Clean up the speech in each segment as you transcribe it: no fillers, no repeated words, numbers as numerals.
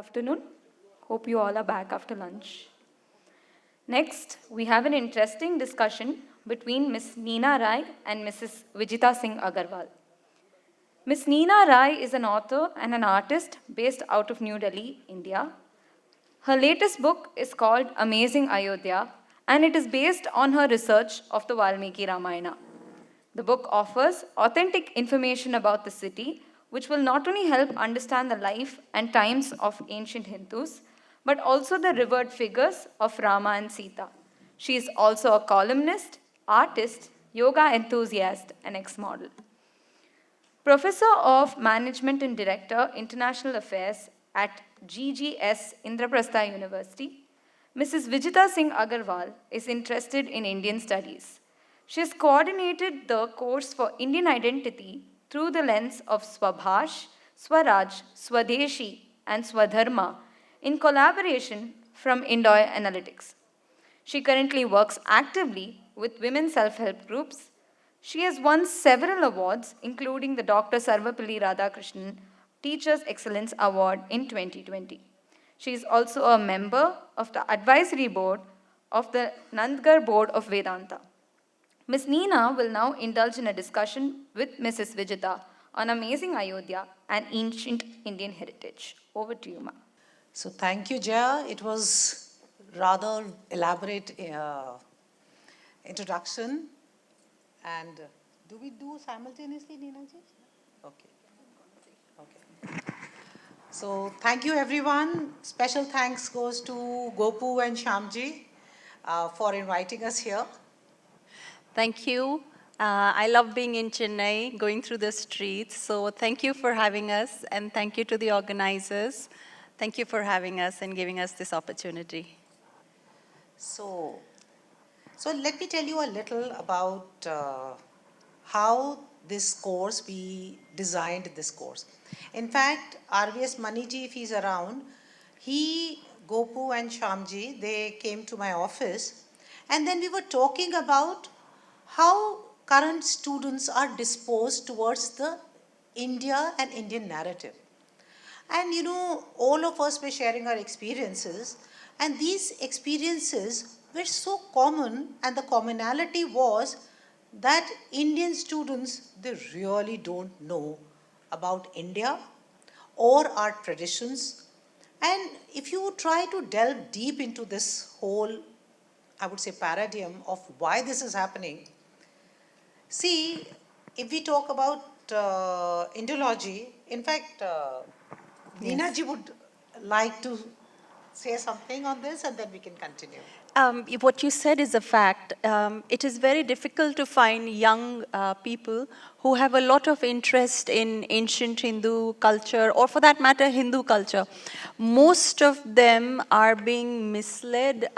afternoon. Hope you all are back after lunch. Next, we have an interesting discussion between Ms. Neena Rai and Mrs. Vijita Singh Aggarwal. Ms. Neena Rai is an author and an artist based out of New Delhi, India. Her latest book is called Amazin Ayodhya, and it is based on her research of the Valmiki Ramayana. The book offers authentic information about the city, which will not only help understand the life and times of ancient Hindus, but also the revered figures of Rama and Sita. She is also a columnist, artist, yoga enthusiast, and ex-model. Professor of Management and Director, International Affairs at GGS Indraprastha University, Mrs. Vijita Singh Aggarwal is interested in Indian studies. She has coordinated the course for Indian identity through the lens of Swabhash, Swaraj, Swadeshi, and Swadharma in collaboration from Indoy Analytics. She currently works actively with women self-help groups. She has won several awards, including the Dr. Sarvapalli Radhakrishnan Teachers Excellence Award in 2020. She is also a member of the advisory board of the Nandgarh Board of Vedanta. Ms. Neena will now indulge in a discussion with Mrs. Vijita on Amazin Ayodhya and ancient Indian heritage. Over to you, ma'am. So thank you, Jaya. It was rather elaborate introduction. And do we do simultaneously, Neena ji? Okay. Okay. So thank you, everyone. Special thanks goes to Gopu and Shyamji for inviting us here. Thank you. I love being in Chennai, going through the streets. So thank you for having us, and thank you to the organizers. Thank you for having us and giving us this opportunity. So let me tell you a little about how this course, we designed this course. In fact, RVS Maniji, if he's around, he, Gopu and Shyamji, they came to my office, and then we were talking about how current students are disposed towards the India and Indian narrative. And all of us were sharing our experiences, and these experiences were so common, and the commonality was that Indian students, they really don't know about India or our traditions. And if you try to delve deep into this whole, I would say, paradigm of why this is happening, see, if we talk about Indology, in fact, Neena ji would like to say something on this, and then we can continue. What you said is a fact. It is very difficult to find young people who have a lot of interest in ancient Hindu culture, or for that matter, Hindu culture. Most of them are being misled,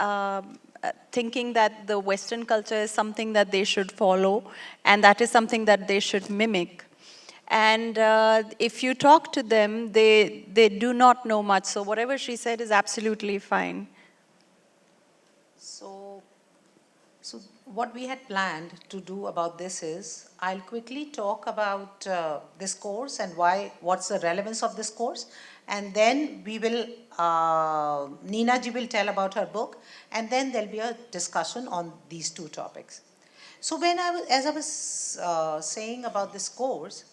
thinking that the Western culture is something that they should follow, and that is something that they should mimic. And if you talk to them, they do not know much. So whatever she said is absolutely fine. So what we had planned to do about this is, I'll quickly talk about this course and what's the relevance of this course, and then we will, Neena ji will tell about her book, and then there'll be a discussion on these two topics. So as I was saying about this course,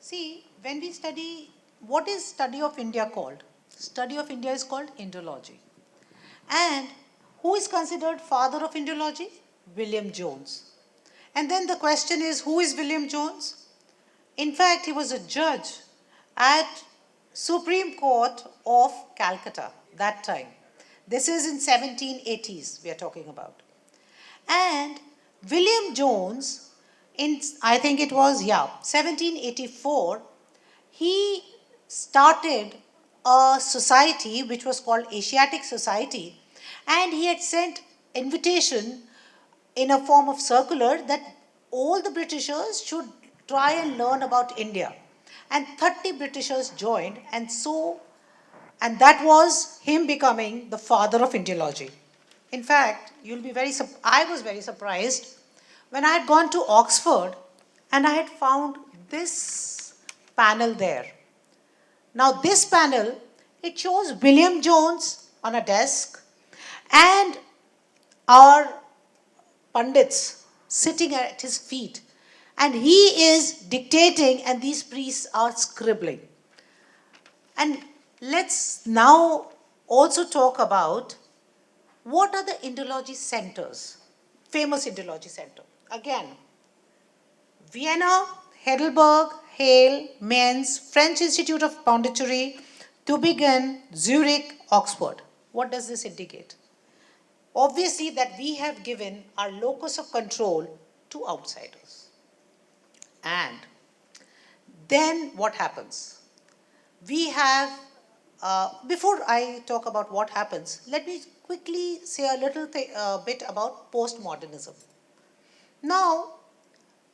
see, when we study, what is study of India called? Study of India is called Indology. And who is considered father of Indology? William Jones. And then the question is, who is William Jones? In fact, he was a judge at Supreme Court of Calcutta that time. This is in 1780s we are talking about. And William Jones, I think it was, 1784, he started a society which was called Asiatic Society, and he had sent invitation in a form of circular that all the Britishers should try and learn about India. And 30 Britishers joined, and that was him becoming the father of Indology. In fact, I was very surprised when I had gone to Oxford and I had found this panel there. Now this panel It shows William Jones on a desk and our Pandits sitting at his feet. And he is dictating, and these priests are scribbling. And let's now also talk about what are the Indology centers, famous Indology center. Again, Vienna, Heidelberg, Halle, Mainz, French Institute of Pondicherry, Tübingen, Zurich, Oxford. What does this indicate? Obviously, that we have given our locus of control to outsiders. And then what happens? We have, before I talk about what happens, let me quickly say a little bit about postmodernism. Now,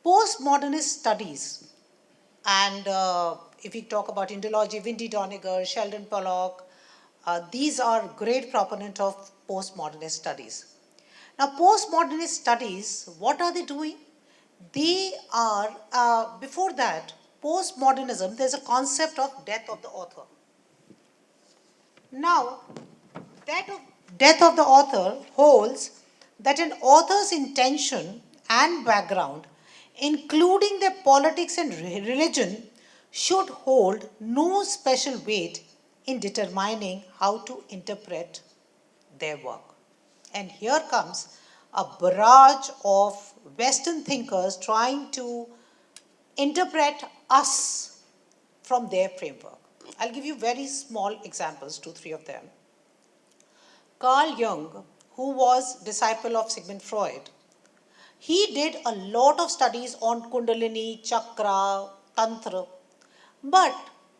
postmodernist studies, and if we talk about Indology, Windy Doniger, Sheldon Pollock, these are great proponents of postmodernist studies. Now, postmodernist studies, what are they doing? They are, before that, postmodernism, there's a concept of death of the author. Now, death of the author holds that an author's intention and background, including their politics and religion, should hold no special weight in determining how to interpret their work. And here comes a barrage of Western thinkers trying to interpret us from their framework. I'll give you very small examples, 2, 3 of them. Carl Jung, who was disciple of Sigmund Freud, he did a lot of studies on Kundalini, Chakra, Tantra. But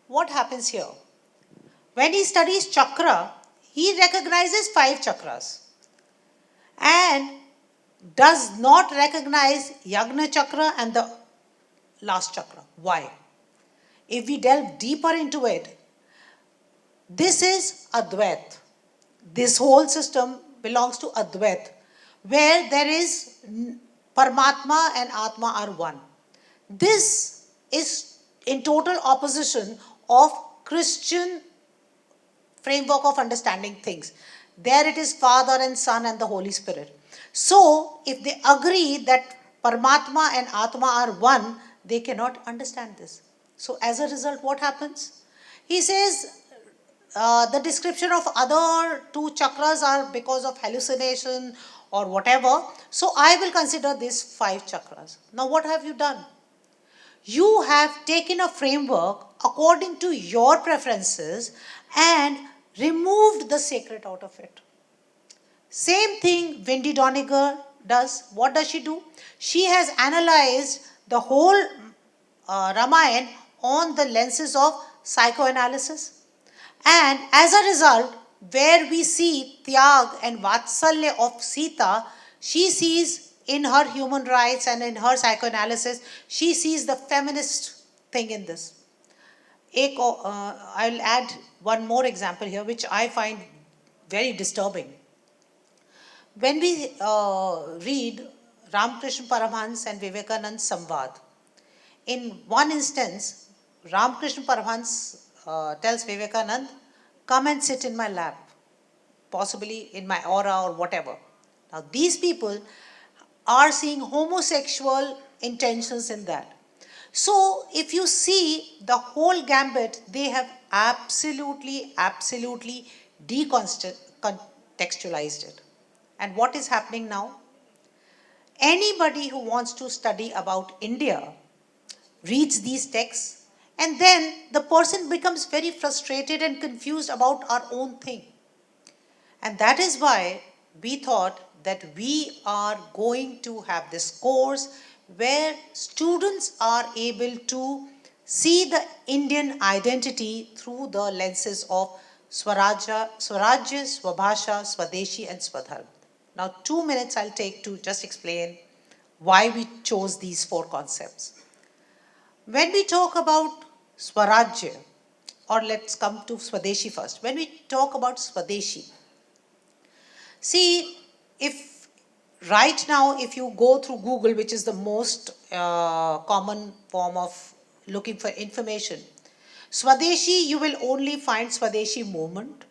what happens here? When he studies Chakra, he recognizes 5 chakras and does not recognize Yagna Chakra and the last chakra. Why? If we delve deeper into it, this is Advait. This whole system belongs to Advait, where there is Paramatma and Atma are one. This is in total opposition of Christian framework of understanding things. There it is Father and Son and the Holy Spirit. So, if they agree that Paramatma and Atma are one, they cannot understand this. So, as a result, what happens? He says the description of other 2 chakras are because of hallucination or whatever. So, I will consider these 5 chakras. Now, what have you done? You have taken a framework according to your preferences and removed the sacred out of it. Same thing Wendy Doniger does. What does she do? She has analyzed the whole Ramayana on the lenses of psychoanalysis. And as a result, where we see Tyag and Vatsalya of Sita, she sees in her human rights and in her psychoanalysis, she sees the feminist thing in this. I'll add one more example here, which I find very disturbing. When we read Ramakrishna Paramhans and Vivekanand Samvad, in one instance, Ramakrishna Paramhans tells Vivekanand, come and sit in my lap, possibly in my aura or whatever. Now, these people are seeing homosexual intentions in that. So, if you see the whole gambit, they have absolutely decontextualized it. And what is happening now? Anybody who wants to study about India reads these texts, and then the person becomes very frustrated and confused about our own thing. And that is why we thought that we are going to have this course where students are able to see the Indian identity through the lenses of Swarajya, Swabhasha, Swadeshi, and Swadharma. Now, 2 minutes I'll take to just explain why we chose these 4 concepts. When we talk about Swarajya, or let's come to Swadeshi first. When we talk about Swadeshi, see, if right now, if you go through Google, which is the most common form of looking for information, Swadeshi, you will only find Swadeshi movement.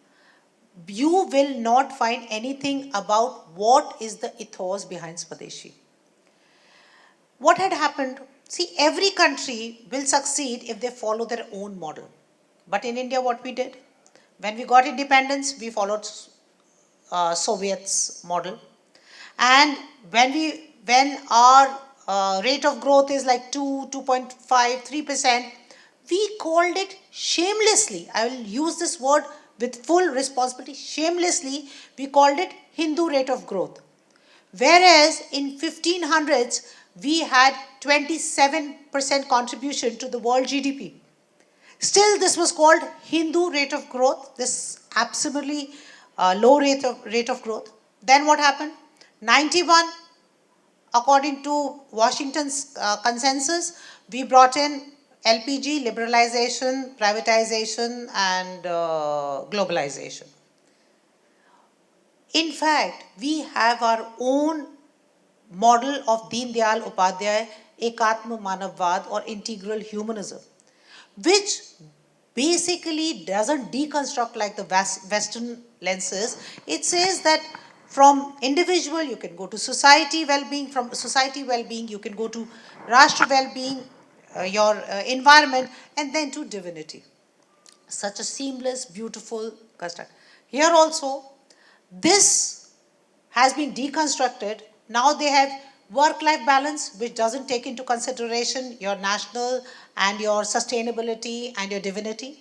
You will not find anything about what is the ethos behind Swadeshi. What had happened? See, every country will succeed if they follow their own model. But in India, what we did? When we got independence, we followed Soviets model. And when our rate of growth is like 2.5, 3%, we called it shamelessly. I will use this word with full responsibility. Shamelessly, we called it Hindu rate of growth. Whereas in 1500s, we had 27% contribution to the world GDP. Still, this was called Hindu rate of growth, this absolutely low rate of growth. Then what happened? 91, according to Washington's consensus, we brought in LPG, liberalization, privatization, and globalization. In fact, we have our own model of Deen Dayal Upadhyay, Ekatma Manavvad or integral humanism, which basically doesn't deconstruct like the Western lenses. It says that from individual you can go to society well-being, from society well-being you can go to Rashtra well-being, your environment, and then to divinity. Such a seamless, beautiful construct. Here also, this has been deconstructed. Now they have work-life balance, which doesn't take into consideration your national and your sustainability and your divinity.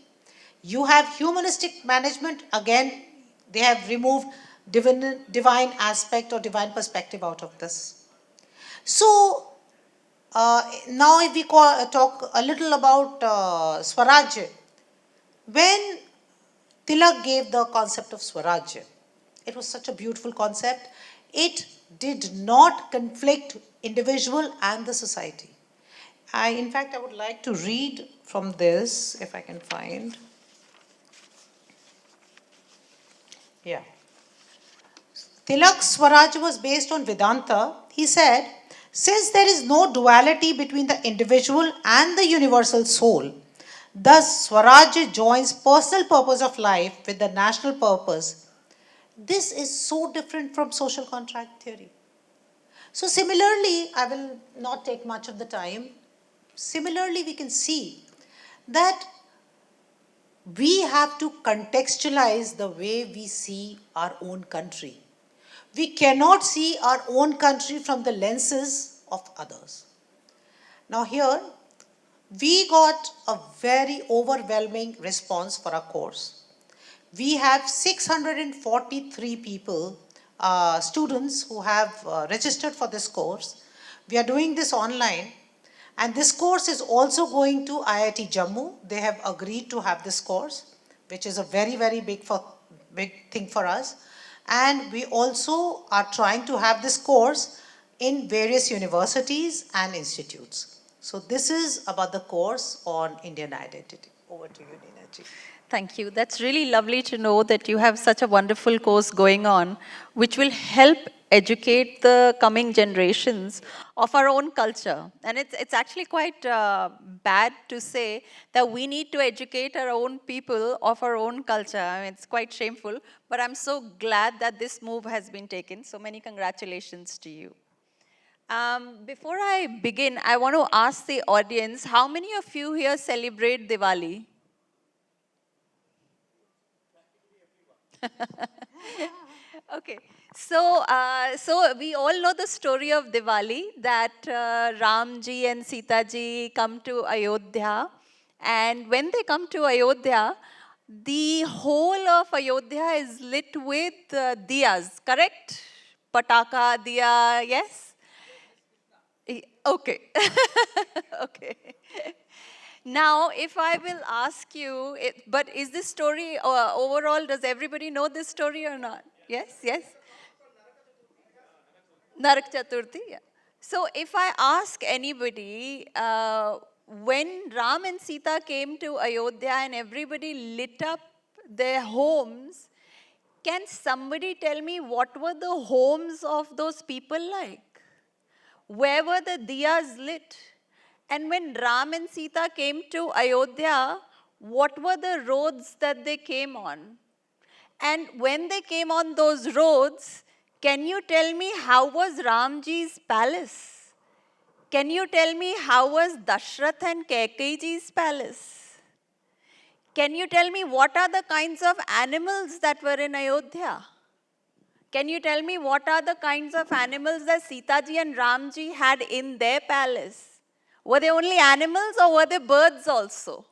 You have humanistic management. Again, they have removed divine aspect or divine perspective out of this. So, now if we talk a little about Swarajya, when Tilak gave the concept of Swarajya, it was such a beautiful concept. It did not conflict individual and the society. In fact, I would like to read from this, if I can find. Yeah. Tilak's Swaraj was based on Vedanta. He said, since there is no duality between the individual and the universal soul, thus Swaraj joins personal purpose of life with the national purpose. This is so different from social contract theory. So similarly, I will not take much of the time. Similarly, we can see that we have to contextualize the way we see our own country. We cannot see our own country from the lenses of others. Now here, we got a very overwhelming response for our course. We have 643 people, students who have registered for this course. We are doing this online. And this course is also going to IIT Jammu. They have agreed to have this course, which is a very, very big thing for us. And we also are trying to have this course in various universities and institutes. So this is about the course on Indian identity. Over to you, Neena ji. Thank you. That's really lovely to know that you have such a wonderful course going on, which will help educate the coming generations of our own culture. And it's actually quite bad to say that we need to educate our own people of our own culture. I mean, it's quite shameful, but I'm so glad that this move has been taken. So many congratulations to you. Before I begin, I want to ask the audience, how many of you here celebrate Diwali? Okay, so we all know the story of Diwali, that Ramji and Sita ji come to Ayodhya, and when they come to Ayodhya, the whole of Ayodhya is lit with diyas, correct? Pataka, diya, yes? Okay. Okay. Now, if I will ask you, but is this story overall, does everybody know this story or not? Yes, yes. Narak Chaturthi, yeah. So if I ask anybody, when Ram and Sita came to Ayodhya and everybody lit up their homes, can somebody tell me what were the homes of those people like? Where were the diyas lit? And when Ram and Sita came to Ayodhya, what were the roads that they came on? And when they came on those roads, can you tell me how was Ramji's palace? Can you tell me how was Dashrath and Kaikeyiji's palace? Can you tell me what are the kinds of animals that were in Ayodhya? Can you tell me what are the kinds of animals that Sitaji and Ramji had in their palace? Were they only animals or were they birds also?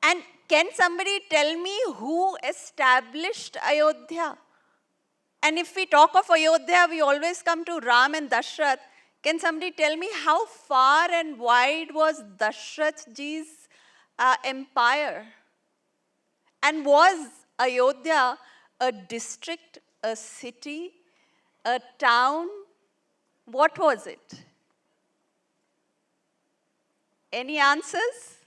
And can somebody tell me who established Ayodhya? And if we talk of Ayodhya, we always come to Ram and Dashrath. Can somebody tell me how far and wide was Dashrath ji's empire? And was Ayodhya a district, a city, a town? What was it? Any answers?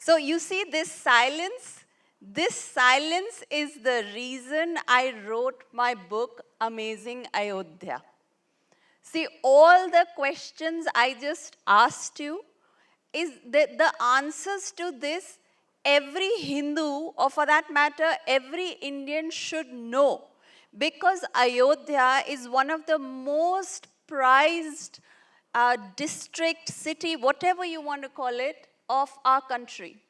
So you see this silence is the reason I wrote my book, Amazing Ayodhya. See, all the questions I just asked you, is the answers to this, every Hindu, or for that matter, every Indian should know. Because Ayodhya is one of the most prized district, city, whatever you want to call it, of our country.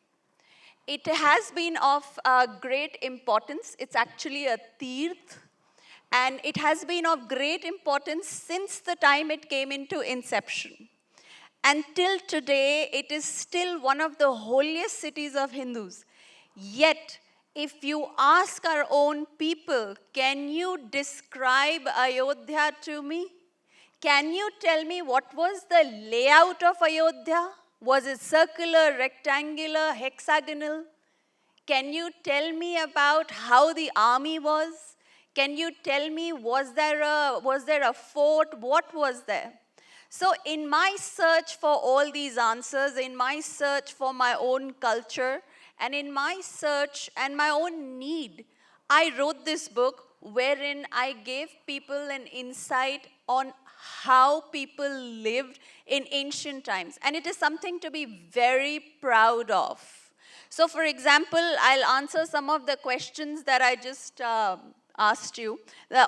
It has been of great importance. It's actually a tirth. And it has been of great importance since the time it came into inception. Until today, it is still one of the holiest cities of Hindus. Yet, if you ask our own people, can you describe Ayodhya to me? Can you tell me what was the layout of Ayodhya? Was it circular, rectangular, hexagonal? Can you tell me about how the army was? Can you tell me, was there a fort? What was there? So in my search for all these answers, in my search for my own culture, and in my search and my own need, I wrote this book wherein I gave people an insight on how people lived in ancient times. And it is something to be very proud of. So for example, I'll answer some of the questions that I just asked you.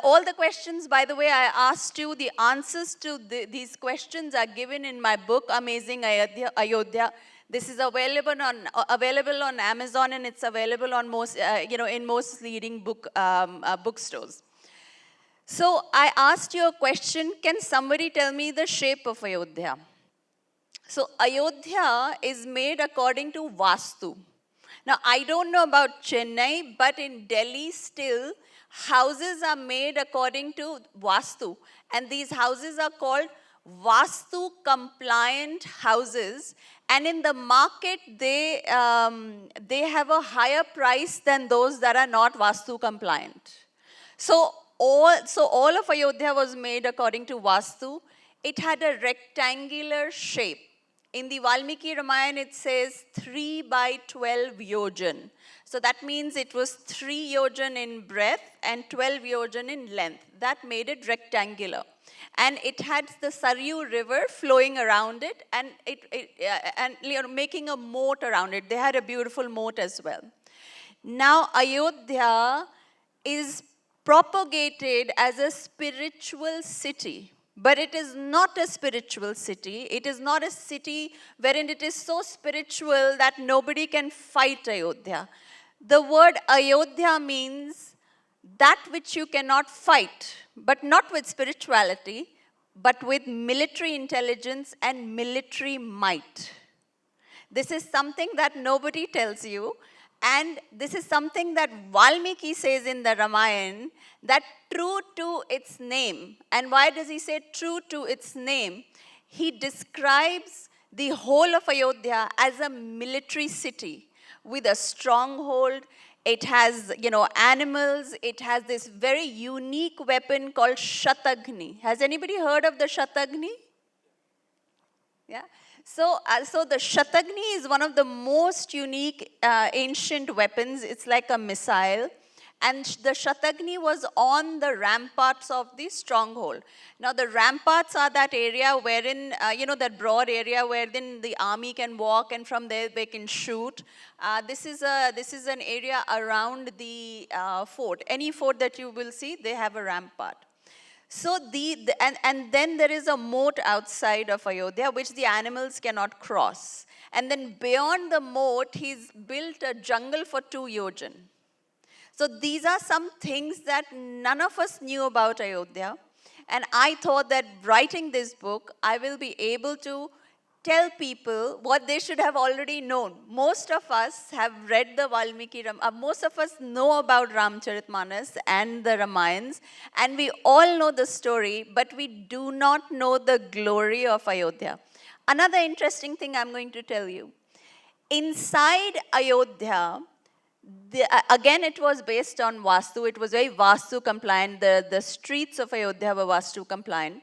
All the questions, by the way, I asked you, the answers to these questions are given in my book, Amazing Ayodhya. This is available on Amazon, and it's available on most, in most leading bookstores. So I asked you a question, can somebody tell me the shape of Ayodhya? So Ayodhya is made according to Vastu. Now, I don't know about Chennai, but in Delhi still, houses are made according to Vastu. And these houses are called Vastu compliant houses. And in the market, they have a higher price than those that are not Vastu compliant. So all of Ayodhya was made according to Vastu. It had a rectangular shape. In the Valmiki Ramayana, it says 3 by 12 yojan. So that means it was 3 yojan in breadth and 12 yojan in length. That made it rectangular. And it had the Saryu river flowing around it and making a moat around it. They had a beautiful moat as well. Now Ayodhya is propagated as a spiritual city. But it is not a spiritual city. It is not a city wherein it is so spiritual that nobody can fight Ayodhya. The word Ayodhya means that which you cannot fight, but not with spirituality, but with military intelligence and military might. This is something that nobody tells you. And this is something that Valmiki says in the Ramayana, that true to its name. And why does he say true to its name? He describes the whole of Ayodhya as a military city with a stronghold. It has, animals. It has this very unique weapon called Shatagni. Has anybody heard of the Shatagni? Yeah. So the Shatagni is one of the most unique ancient weapons. It's like a missile. And the Shatagni was on the ramparts of the stronghold. Now the ramparts are that area wherein, that broad area wherein the army can walk and from there they can shoot. This is an area around the fort. Any fort that you will see, they have a rampart. So and then there is a moat outside of Ayodhya which the animals cannot cross. And then beyond the moat, he's built a jungle for 2 yojan. So these are some things that none of us knew about Ayodhya. And I thought that writing this book, I will be able to tell people what they should have already known. Most of us have read the Valmiki most of us know about Ramcharitmanas and the Ramayans, and we all know the story, but we do not know the glory of Ayodhya. Another interesting thing I'm going to tell you. Inside Ayodhya, again, it was based on Vastu. It was very Vastu compliant. The streets of Ayodhya were Vastu compliant.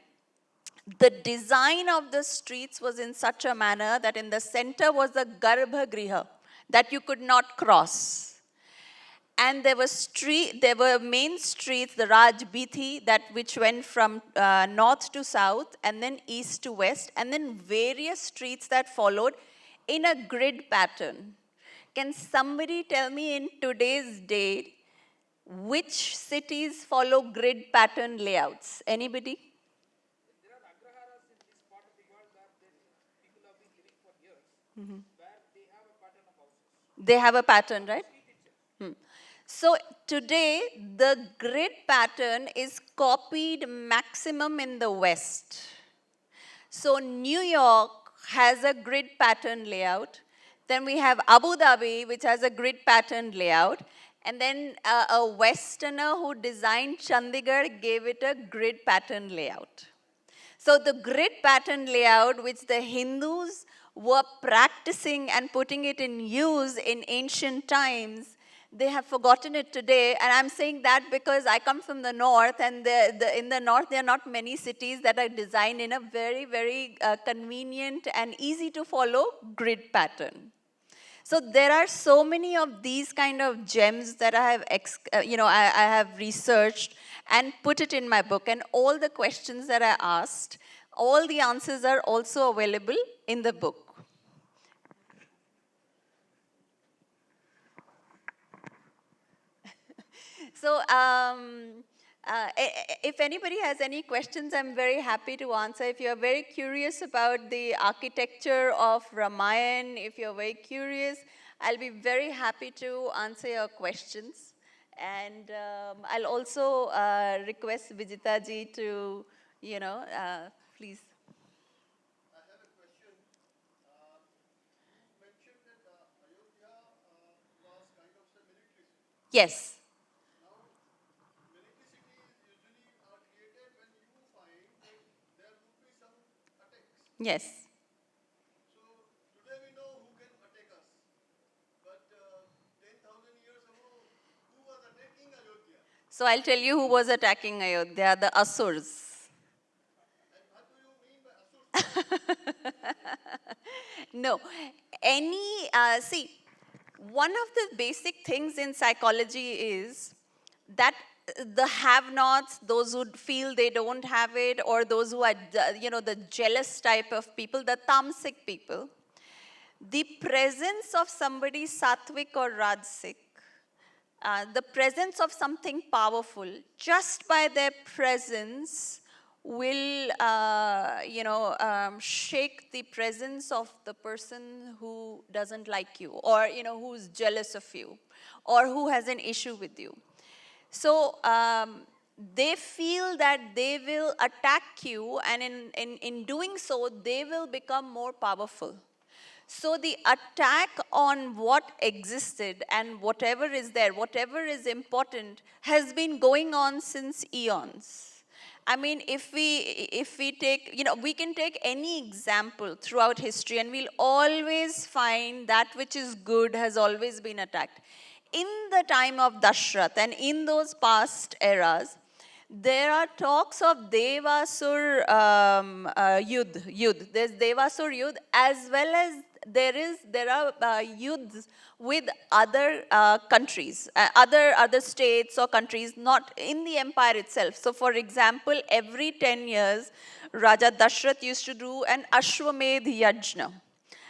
The design of the streets was in such a manner that in the center was a Garbha Griha that you could not cross. And there were main streets, the Rajbithi, which went from north to south, and then east to west, and then various streets that followed in a grid pattern. Can somebody tell me in today's date which cities follow grid pattern layouts? Anybody? There are agraharas in this part of the world where people have been living for years, where they have a pattern of houses. They have a pattern, right? So today, the grid pattern is copied maximum in the West. So New York has a grid pattern layout. Then we have Abu Dhabi, which has a grid pattern layout. And then a Westerner who designed Chandigarh gave it a grid pattern layout. So the grid pattern layout, which the Hindus were practicing and putting it in use in ancient times, they have forgotten it today. And I'm saying that because I come from the north, and in the north there are not many cities that are designed in a very, very convenient and easy to follow grid pattern. So there are so many of these kind of gems that I have, I have researched and put it in my book. And all the questions that I asked, all the answers are also available in the book. So if anybody has any questions, I'm very happy to answer. If you're very curious about the architecture of Ramayan, if you're very curious, I'll be very happy to answer your questions. And I'll also request Vijita ji to, please. I have a question. You mentioned that Ayodhya was kind of a military city. Yes. Now, military cities usually are created when you find that there would be some attacks. Yes. So today we know who can attack us. But 10,000 years ago, who was attacking Ayodhya? So I'll tell you who was attacking Ayodhya, the Asurs. And what do you mean by Asur? No, see, one of the basic things in psychology is that the have-nots, those who feel they don't have it, or those who are, the jealous type of people, the tamasic people, the presence of somebody sattvic or rajasic, the presence of something powerful, just by their presence will, shake the presence of the person who doesn't like you, or, who's jealous of you, or who has an issue with you. So they feel that they will attack you, and in doing so, they will become more powerful. So the attack on what existed and whatever is there, whatever is important, has been going on since eons. I mean, if we take, we can take any example throughout history, and we'll always find that which is good has always been attacked. In the time of Dashrath and in those past eras, there are talks of Devasur Yudh. There's Devasur Yudh, as well as there are yuddhs with other countries, other states or countries, not in the empire itself. So for example, every 10 years, Raja Dashrath used to do an Ashwamedh Yajna.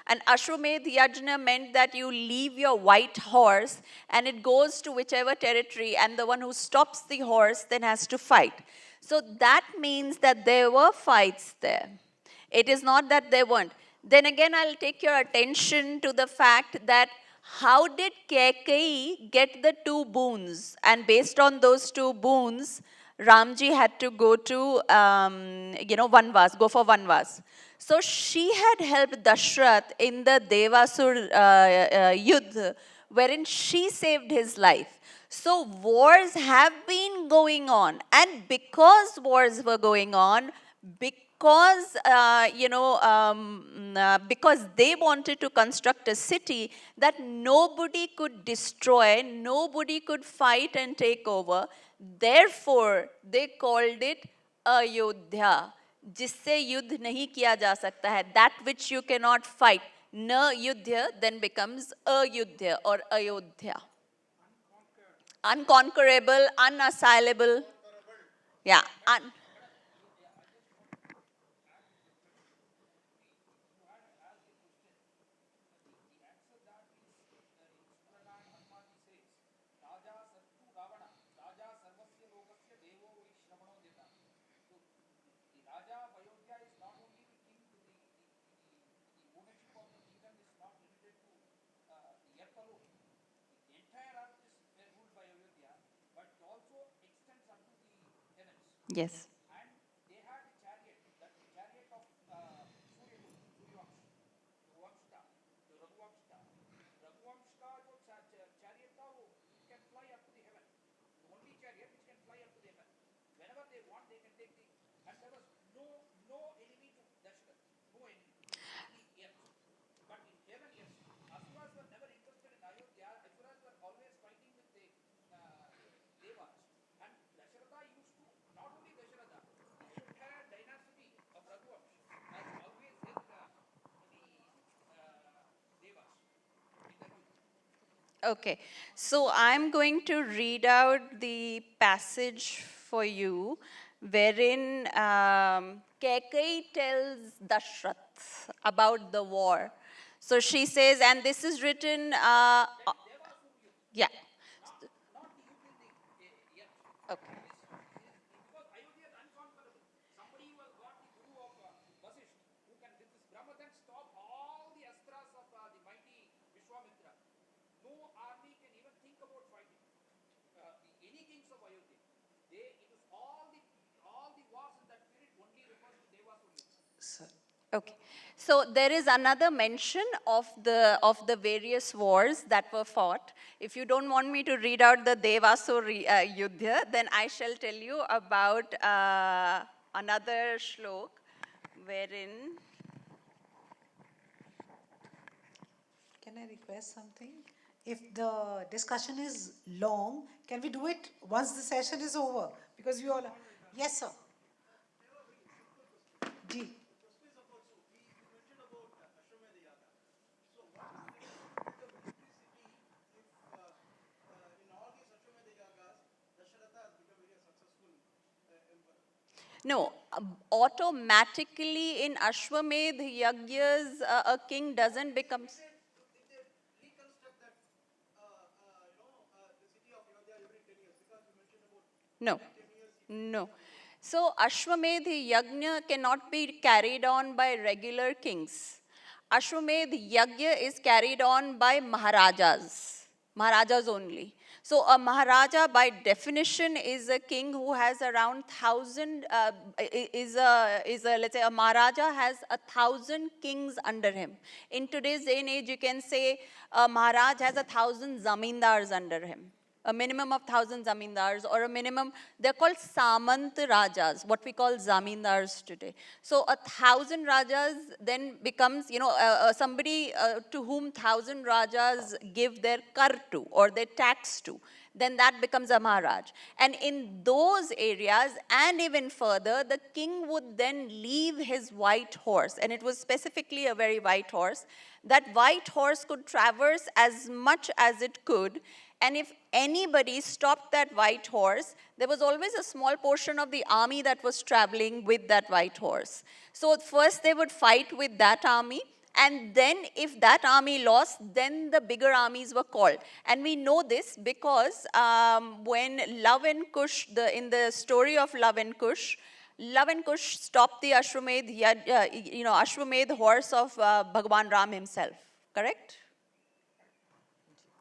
And Ashwamedh Yajna meant that you leave your white horse and it goes to whichever territory, and the one who stops the horse then has to fight. So that means that there were fights there. It is not that there weren't. Then again, I'll take your attention to the fact that how did Kaikeyi get the 2 boons? And based on those 2 boons, Ramji had to go to, Vanvas, go for Vanvas. So she had helped Dashrath in the Devasur Yudh, wherein she saved his life. So wars have been going on, and because wars were going on, because because they wanted to construct a city that nobody could destroy, nobody could fight and take over, therefore they called it Ayodhya, जिससे युद्ध नहीं किया जा सकता है, that which you cannot fight. न युद्ध then becomes Ayodhya or Ayodhya. Unconquerable, unassailable. Yeah. Raja of Ayodhya is not only the king, the ownership of the kingdom is not limited to the earth alone. The entire earth is ruled by Ayodhya, but it also extends up to the heavens. Yes. And they had a chariot, that chariot of Suryavamsha, the Raghuvamsha. Raghuvamsha jo chariot tha, it can fly up to the heaven. The only chariot which can fly up to the heaven. Whenever they want, they can take the, and there was no enemy to Dashrath, no enemy. Yes. But in heaven, yes. Asuras were never interested in Ayodhya. Asuras were always fighting with the Devas. And Dasharatha used to, not only Dasharatha, the entire dynasty of Raghuvamsha has always helped the Devas in their youth. Okay, so I'm going to read out the passage for you wherein Kaikeyi tells Dashrath about the war. So she says, and this is written, yeah. Okay. Because Ayodhya is unconquerable. Somebody who has got the guru of Vasisht, who can with his Brahmadan stop all the astras of the mighty Vishwamitra. No army can even think about fighting any kings of Ayodhya. It is all the wars in that period only refers to Devas only. Sir. Okay, so there is another mention of the various wars that were fought. If you don't want me to read out the Devasur Yudhya, then I shall tell you about another shlok wherein. Can I request something? If the discussion is long, can we do it once the session is over? Because you all are. Yes, sir. Ji. No, automatically in Ashwamedh Yajnas, a king doesn't become. No, no. So Ashwamedh Yajna cannot be carried on by regular kings. Ashwamedh Yajna is carried on by Maharajas only. So a Maharaja by definition is a king who has around 1,000, let's say a Maharaja has 1,000 kings under him. In today's day and age, you can say a Maharaj has 1,000 zamindars under him. a minimum of 1,000 zamindars, or a minimum, they're called samant rajas, what we call zamindars today. So 1,000 rajas then becomes, somebody to whom 1,000 rajas give their kar to, or their tax to, then that becomes a Maharaj. And in those areas, and even further, the king would then leave his white horse, and it was specifically a very white horse. That white horse could traverse as much as it could, and if anybody stopped that white horse, there was always a small portion of the army that was traveling with that white horse. So first they would fight with that army, and then if that army lost, then the bigger armies were called. And we know this because when Love and Kush, in the story of Love and Kush stopped the Ashwamedh horse of Bhagwan Ram himself, correct?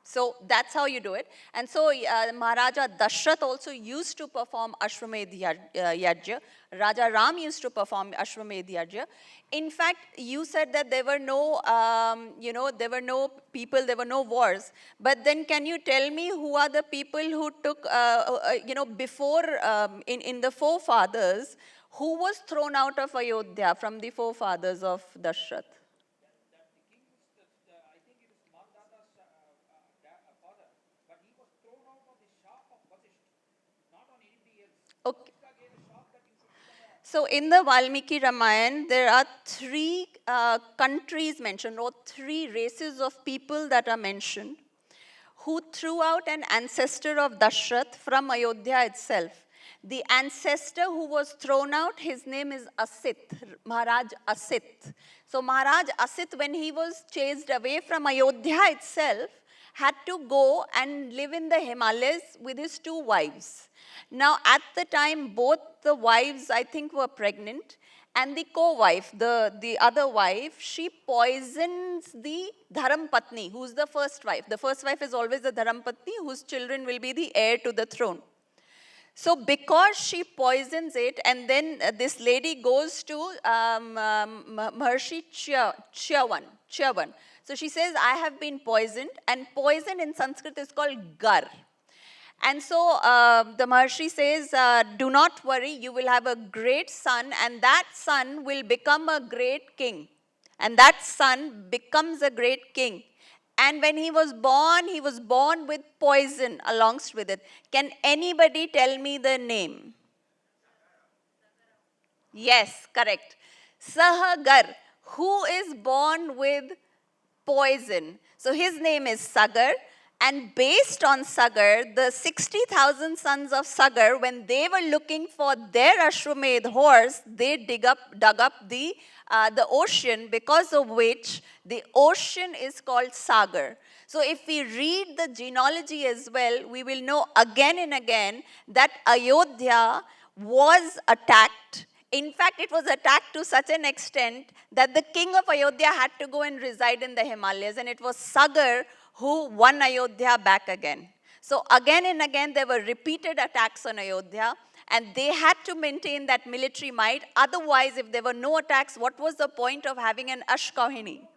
So that's how you do it. And so Maharaja Dashrath also used to perform Ashwamedh Yajna. Raja Ram used to perform Ashwamedh Yajna. In fact, you said that there were no, there were no people, there were no wars. But then can you tell me who are the people who took, before, in the forefathers, who was thrown out of Ayodhya from the forefathers of Dashrath? Okay. So in the Valmiki Ramayana, there are three countries mentioned, or three races of people that are mentioned, who threw out an ancestor of Dashrath from Ayodhya itself. The ancestor who was thrown out, his name is Asit, Maharaj Asit. So Maharaj Asit, when he was chased away from Ayodhya itself, had to go and live in the Himalayas with his two wives. Now, at the time, both the wives, I think, were pregnant, and the co-wife, the other wife, she poisons the Dharampatni, who's the first wife. The first wife is always the Dharampatni, whose children will be the heir to the throne. So because she poisons it, and then this lady goes to Maharshi Chyavan. So she says, I have been poisoned, and poison in Sanskrit is called gar. And so the Maharshi says, do not worry, you will have a great son, and that son will become a great king. And that son becomes a great king. And when he was born with poison alongst with it. Can anybody tell me the name? Yes, correct. Sahagar, who is born with poison. So his name is Sagar. And based on Sagar, the 60,000 sons of Sagar, when they were looking for their Ashwamedh horse, they dug up the ocean, because of which the ocean is called Sagar. So if we read the genealogy as well, we will know again and again that Ayodhya was attacked. In fact, it was attacked to such an extent that the king of Ayodhya had to go and reside in the Himalayas, and it was Sagar who won Ayodhya back again. So again and again, there were repeated attacks on Ayodhya, and they had to maintain that military might. Otherwise, if there were no attacks, what was the point of having an Ashka Hini?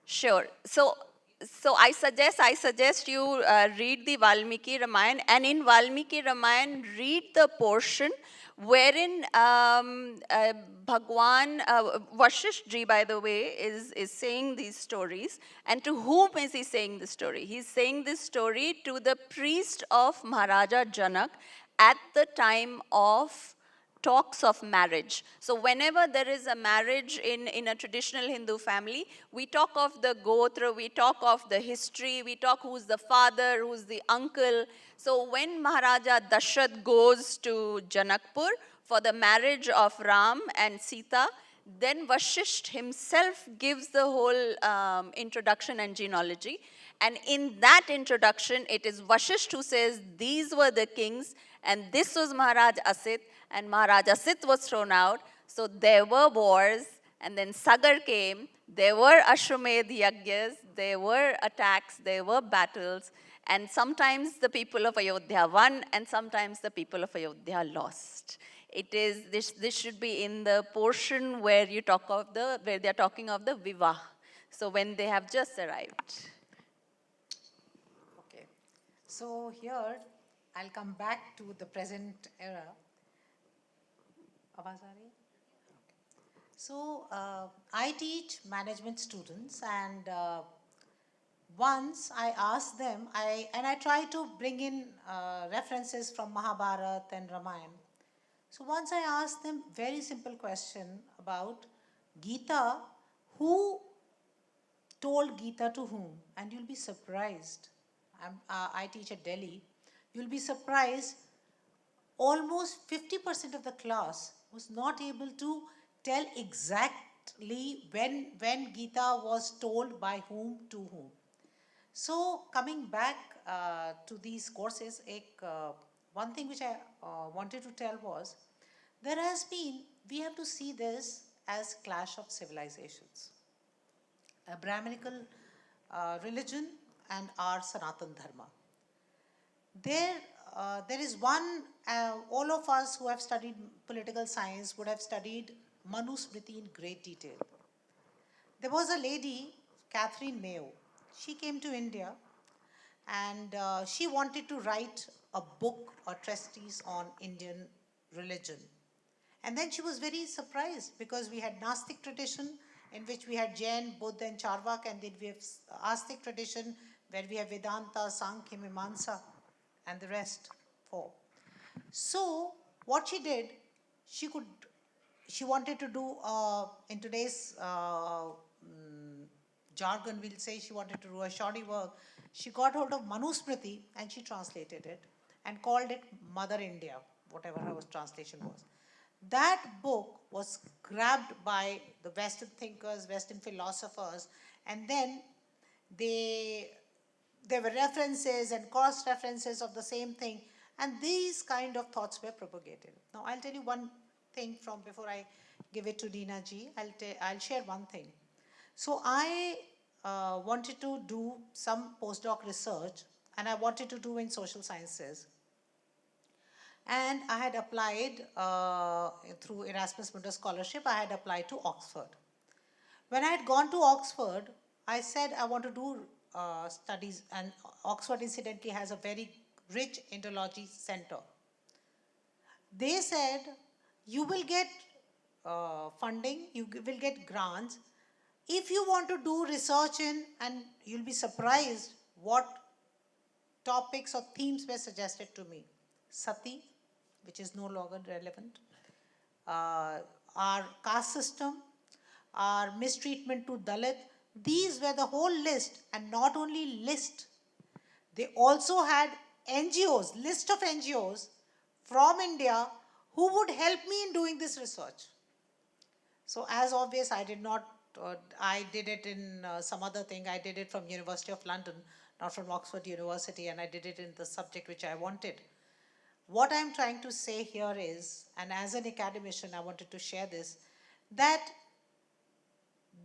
Sure. So I suggest you read the Valmiki Ramayana, and in Valmiki Ramayana, read the portion wherein Bhagwan, Vashishtji, by the way, is saying these stories. And to whom is he saying the story? He's saying this story to the priest of Maharaja Janak at the time of talks of marriage. So whenever there is a marriage in a traditional Hindu family, we talk of the gotra, we talk of the history, we talk who's the father, who's the uncle. So when Maharaja Dashrath goes to Janakpur for the marriage of Ram and Sita, then Vashisht himself gives the whole introduction and genealogy. And in that introduction, it is Vashisht who says, these were the kings, and this was Maharaj Asit, and Maharaj Asit was thrown out. So there were wars, and then Sagar came, there were Ashwamedh Yajnas, there were attacks, there were battles, And sometimes the people of Ayodhya won, and sometimes the people of Ayodhya lost. It is, this should be in the portion where you talk of the, where they are talking of the Vivah. So when they have just arrived. Okay. So here, I'll come back to the present era. Awaaz aa rahi hai? So, I teach management students, and once I asked them, I try to bring in references from Mahabharat and Ramayana. So once I asked them very simple question about Gita, who told Gita to whom? And you'll be surprised. I teach at Delhi. You'll be surprised. Almost 50% of the class was not able to tell exactly when Gita was told by whom to whom. So coming back to these courses, one thing which I wanted to tell was, we have to see this as clash of civilizations. A Brahminical religion and our Sanatan Dharma. There is one, all of us who have studied political science would have studied Manusmriti in great detail. There was a lady, Catherine Mayo. She came to India, and she wanted to write a book or treatise on Indian religion. And then she was very surprised because we had Gnostic tradition in which we had Jain, Buddha and Charvak, and then we have Astic tradition where we have Vedanta, Sankhya, Mimamsa and the rest, 4. So what she did, she wanted to do, in today's jargon, we'll say she wanted to do a shoddy work. She got hold of Manusmriti and she translated it and called it Mother India, whatever her translation was. That book was grabbed by the Western thinkers, Western philosophers, and then there were references and cross references of the same thing, and these kind of thoughts were propagated. Now I'll tell you one thing from before I give it to Neena ji. I'll share one thing. So I wanted to do some postdoc research, and I wanted to do in social sciences. And I had applied through Erasmus Mundus scholarship, I had applied to Oxford. When I had gone to Oxford, I said I want to do studies, and Oxford incidentally has a very rich Indology center. They said, you will get funding, you will get grants. If you want to do research in, and you'll be surprised what topics or themes were suggested to me. Sati, which is no longer relevant, our caste system, our mistreatment to Dalit. These were the whole list, and not only list, they also had NGOs, list of NGOs from India who would help me in doing this research. So as obvious, I did not, I did it in some other thing. I did it from University of London, not from Oxford University, and I did it in the subject which I wanted. What I'm trying to say here is, and as an academician, I wanted to share this, that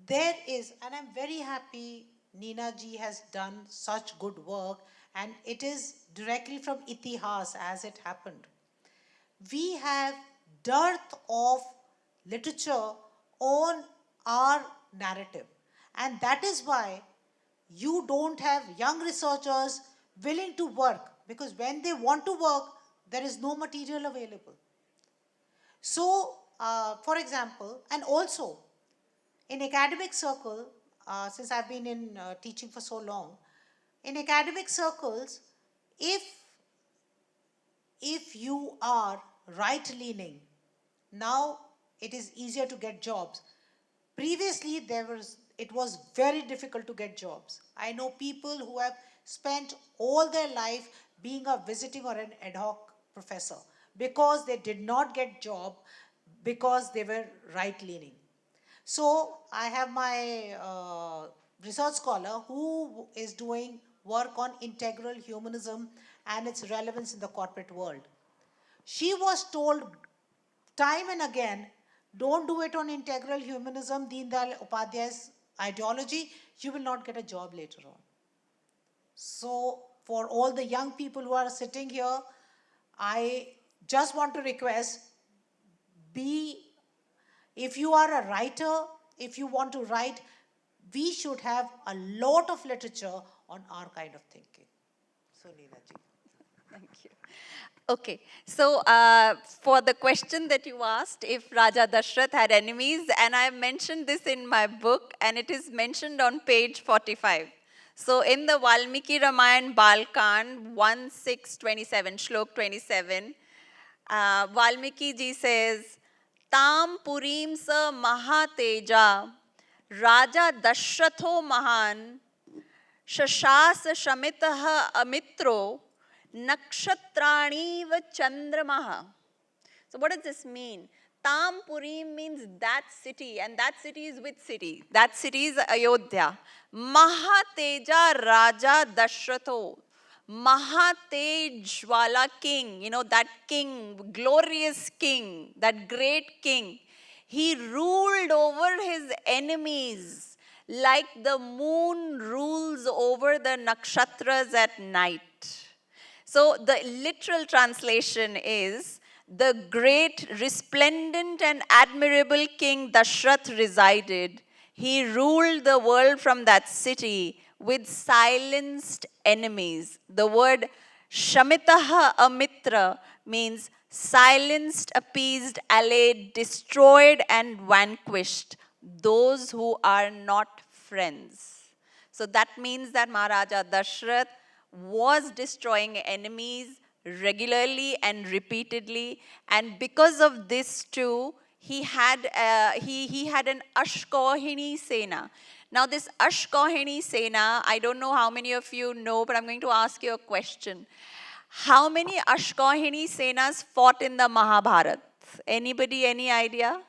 there is, and I'm very happy Neena ji has done such good work, and it is directly from Itihas as it happened. We have dearth of literature on our narrative, and that is why you don't have young researchers willing to work, because when they want to work, there is no material available. So, for example, and also in academic circle, since I've been in teaching for so long, in academic circles, if you are right-leaning, now it is easier to get jobs. Previously, it was very difficult to get jobs. I know people who have spent all their life being a visiting or an ad hoc professor because they did not get job because they were right-leaning. So I have my research scholar who is doing work on integral humanism and its relevance in the corporate world. She was told time and again, don't do it on integral humanism, Deen Dayal Upadhyay's ideology, you will not get a job later on. So for all the young people who are sitting here, I just want to request, if you are a writer, if you want to write, we should have a lot of literature on our kind of thinking. So, Neena ji. Thank you. Okay, so for the question that you asked, if Raja Dashrath had enemies, and I mentioned this in my book, and it is mentioned on page 45. So in the Valmiki Ramayana Balkand 1:6:27, Shlok 27, Valmiki ji says, Tam Purim sa Mahateja, Raja Dashratho Mahan, Shashas Shamitah Amitro, Nakshatrani va Chandramaha. So what does this mean? Tam Purim means that city, and that city is which city? That city is Ayodhya. Mahateja Raja Dashratho. Mahatejwala king, you know, that king, glorious king, that great king. He ruled over his enemies like the moon rules over the nakshatras at night. So the literal translation is, the great, resplendent and admirable King Dashrath resided. He ruled the world from that city with silenced enemies. The word Shamitaha Amitra means silenced, appeased, allayed, destroyed and vanquished those who are not friends. So that means that Maharaja Dashrath was destroying enemies regularly and repeatedly, and because of this too, he had an Ashka Sena. Now this Ashka Sena, I don't know how many of you know, but I'm going to ask you a question. How many Ashka Senas fought in the Mahabharat? Anybody, any idea?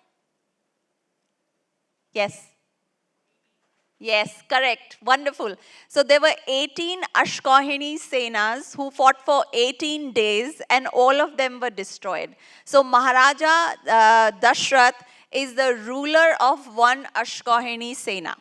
Yes. Yes, correct. Wonderful. So there were 18 Ashkahini Senas who fought for 18 days and all of them were destroyed. So Maharaja Dashrath is the ruler of one Ashkahini Sena.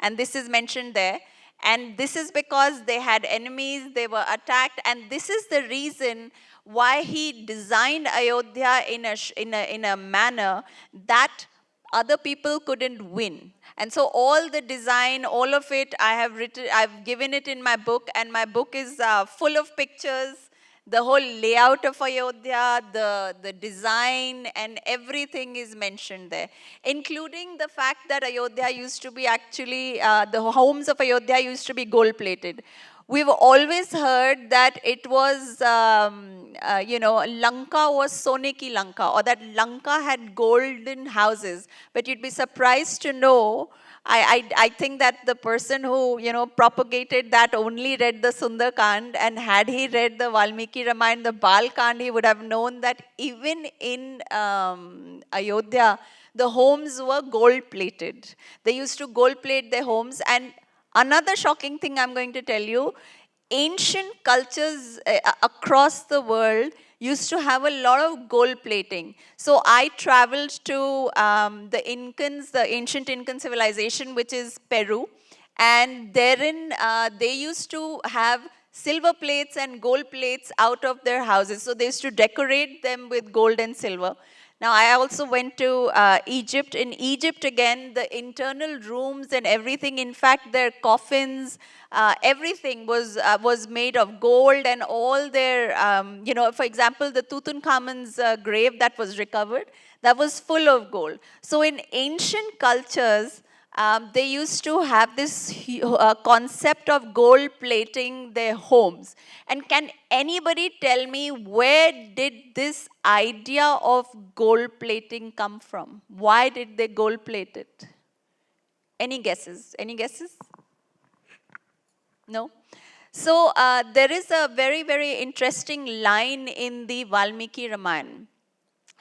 And this is mentioned there. And this is because they had enemies, they were attacked, and this is the reason why he designed Ayodhya in a manner that other people couldn't win. And so all the design, all of it, I've given it in my book, and my book is full of pictures, the whole layout of Ayodhya, the design, and everything is mentioned there, including the fact that Ayodhya used to be actually, the homes of Ayodhya used to be gold-plated. We've always heard that it was, Lanka was Soneki Lanka, or that Lanka had golden houses. But you'd be surprised to know, I think that the person who, propagated that only read the Sundarkand, and had he read the Valmiki Ramayana, the Balkand, he would have known that even in Ayodhya, the homes were gold-plated. They used to gold-plate their homes, and another shocking thing I'm going to tell you, ancient cultures across the world used to have a lot of gold plating. So I traveled to the Incans, the ancient Incan civilization, which is Peru. And therein, they used to have silver plates and gold plates out of their houses. So they used to decorate them with gold and silver. Now, I also went to Egypt. In Egypt, again, the internal rooms and everything, in fact, their coffins, everything was made of gold, and all their, for example, the Tutankhamun's grave that was recovered, that was full of gold. So in ancient cultures, they used to have this concept of gold plating their homes. And can anybody tell me, where did this idea of gold plating come from? Why did they gold plate it? Any guesses? Any guesses? No? So there is a very, very interesting line in the Valmiki Ramayana.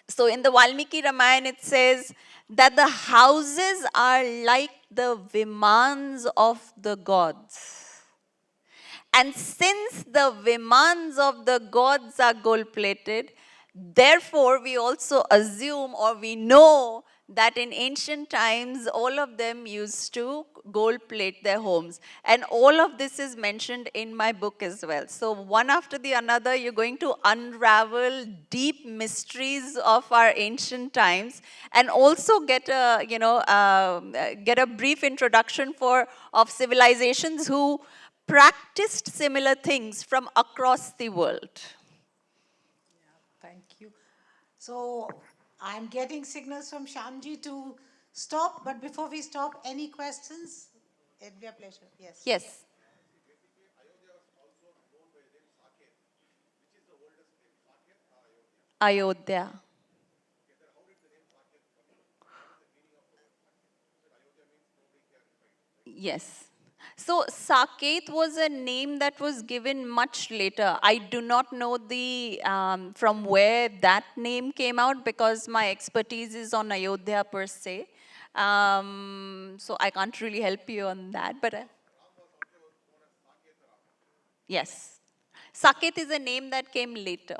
So in the Valmiki Ramayana, it says that the houses are like the vimans of the gods. And since the vimans of the gods are gold-plated, therefore we also assume, or we know, that in ancient times, all of them used to gold plate their homes. And all of this is mentioned in my book as well. So one after the another, you're going to unravel deep mysteries of our ancient times and also get a, get a brief introduction of civilizations who practiced similar things from across the world. Thank you. So I'm getting signals from Shamji to stop, but before we stop, any questions? It'd be a pleasure. Yes. Yes. Ayodhya. Yes. So Saket was a name that was given much later. I do not know the from where that name came out because my expertise is on Ayodhya per se. So I can't really help you on that. But yes, Saket is a name that came later.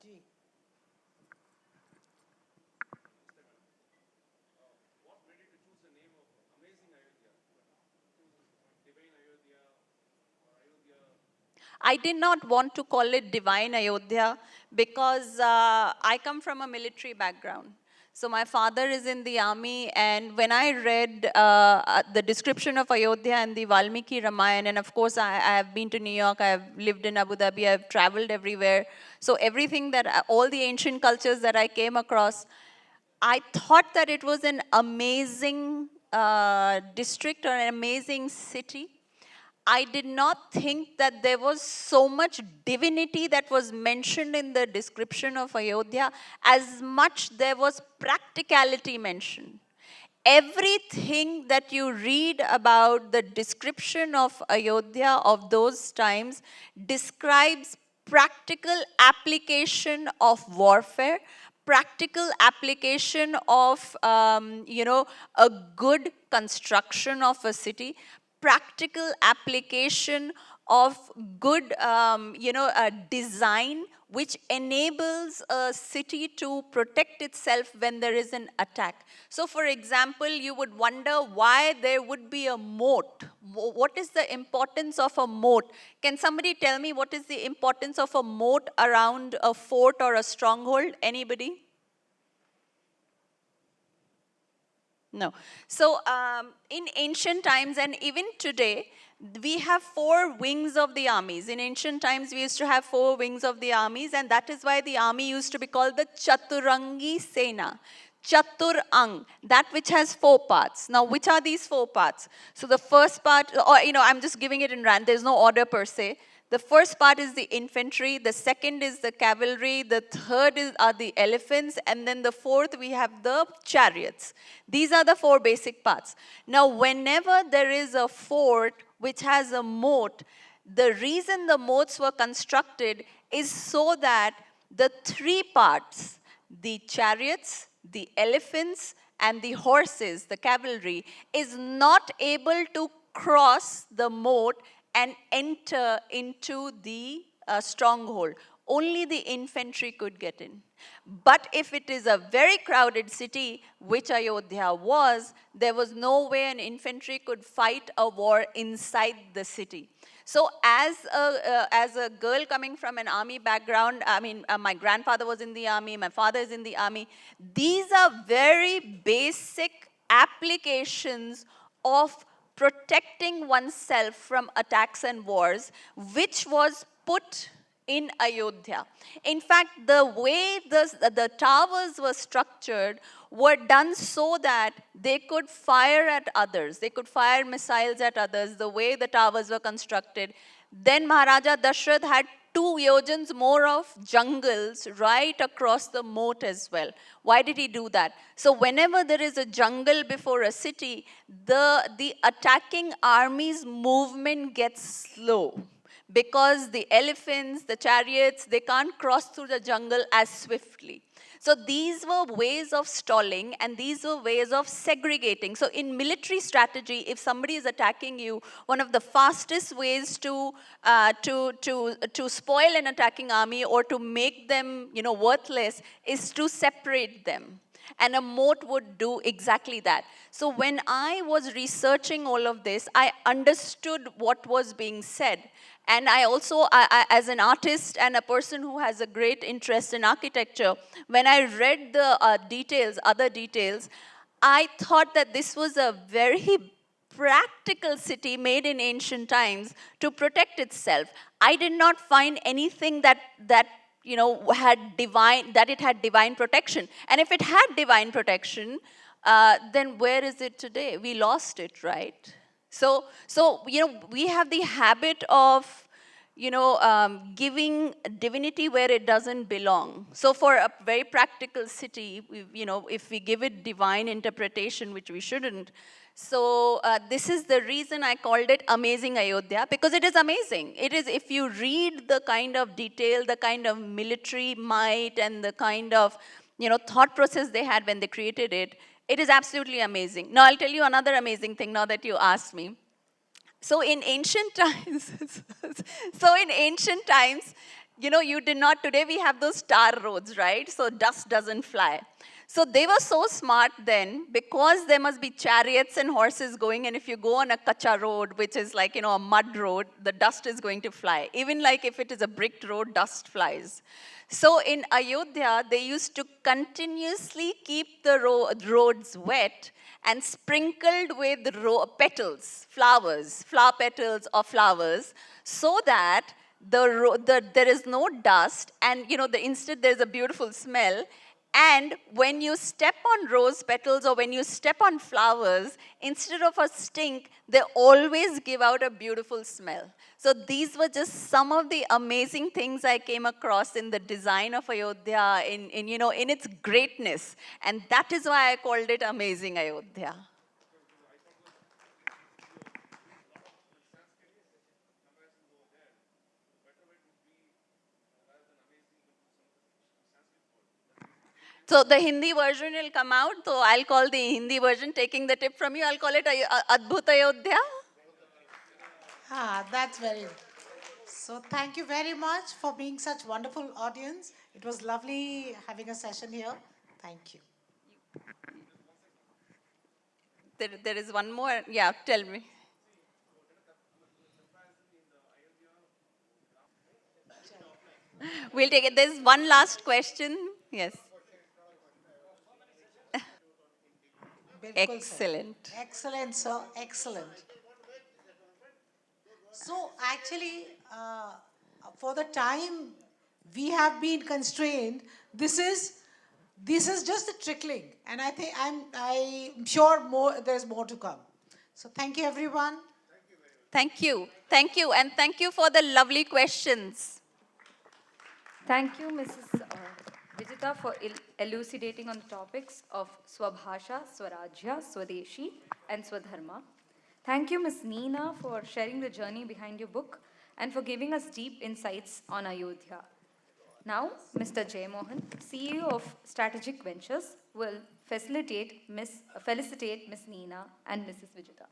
Ji. I did not want to call it Divine Ayodhya because I come from a military background. So my father is in the army, and when I read the description of Ayodhya and the Valmiki Ramayana, and of course I have been to New York, I have lived in Abu Dhabi, I have traveled everywhere. So everything that, all the ancient cultures that I came across, I thought that it was an amazing district or an amazing city. I did not think that there was so much divinity that was mentioned in the description of Ayodhya, as much there was practicality mentioned. Everything that you read about the description of Ayodhya of those times describes practical application of warfare, practical application of, a good construction of a city, practical application of good, design which enables a city to protect itself when there is an attack. So for example, you would wonder why there would be a moat. What is the importance of a moat? Can somebody tell me what is the importance of a moat around a fort or a stronghold? Anybody? No. So in ancient times and even today, we have 4 wings of the armies. In ancient times, we used to have 4 wings of the armies, and that is why the army used to be called the Chaturangi Sena. Chaturang, that which has 4 parts. Now, which are these 4 parts? So the first part, or I'm just giving it in random, there's no order per se. The first part is the infantry, the second is the cavalry, the third are the elephants, and then the fourth we have the chariots. These are the 4 basic parts. Now, whenever there is a fort which has a moat, the reason the moats were constructed is so that the 3 parts, the chariots, the elephants, and the horses, the cavalry, is not able to cross the moat and enter into the stronghold. Only the infantry could get in. But if it is a very crowded city, which Ayodhya was, there was no way an infantry could fight a war inside the city. So as a girl coming from an army background, my grandfather was in the army, my father is in the army. These are very basic applications of protecting oneself from attacks and wars, which was put in Ayodhya. In fact, the way the towers were structured were done so that they could fire at others. They could fire missiles at others, the way the towers were constructed. Then Maharaja Dashrath had 2 yojans more of jungles right across the moat as well. Why did he do that? So whenever there is a jungle before a city, the attacking army's movement gets slow, because the elephants, the chariots, they can't cross through the jungle as swiftly. So these were ways of stalling, and these were ways of segregating. So in military strategy, if somebody is attacking you, one of the fastest ways to spoil an attacking army or to make them, worthless, is to separate them. And a moat would do exactly that. So when I was researching all of this, I understood what was being said. And I also, as an artist and a person who has a great interest in architecture, when I read the other details, I thought that this was a very practical city made in ancient times to protect itself. I did not find anything that it had divine protection. And if it had divine protection, then where is it today? We lost it, right? So we have the habit of giving divinity where it doesn't belong. So for a very practical city, if we give it divine interpretation, which we shouldn't, so this is the reason I called it Amazing Ayodhya, because it is amazing. It is, if you read the kind of detail, the kind of military might, and the kind of thought process they had when they created it, it is absolutely amazing. Now I'll tell you another amazing thing now that you asked me. So in ancient times, you did not, today we have those tar roads, right? So dust doesn't fly. So they were so smart then, because there must be chariots and horses going, and if you go on a kacha road, which is like, a mud road, the dust is going to fly. Even like if it is a bricked road, dust flies. So in Ayodhya, they used to continuously keep the roads wet and sprinkled with petals, flower petals or flowers, so that there is no dust, and instead there's a beautiful smell. And when you step on rose petals or when you step on flowers, instead of a stink, they always give out a beautiful smell. So these were just some of the amazing things I came across in the design of Ayodhya, in its greatness. And that is why I called it Amazing Ayodhya. So the Hindi version will come out. So I'll call the Hindi version, taking the tip from you, I'll call it Adbhut Ayodhya. That's very. So thank you very much for being such wonderful audience. It was lovely having a session here. Thank you. There is one more. Yeah, tell me. We'll take it. There's one last question. Yes. Bilkul, sir. Excellent. Excellent, sir. Excellent. So actually, for the time we have been constrained, this is just the trickling, and I'm sure there's more to come. So thank you, everyone. Thank you. Thank you. And thank you for the lovely questions. Thank you, Mrs. Vijita, for elucidating on the topics of Swabhasha, Swarajya, Swadeshi, and Swadharma. Thank you, Ms. Neena, for sharing the journey behind your book and for giving us deep insights on Ayodhya. Now, Mr. Jay Mohan, CEO of Strategic Ventures, will felicitate Ms. Neena and Mrs. Vijita.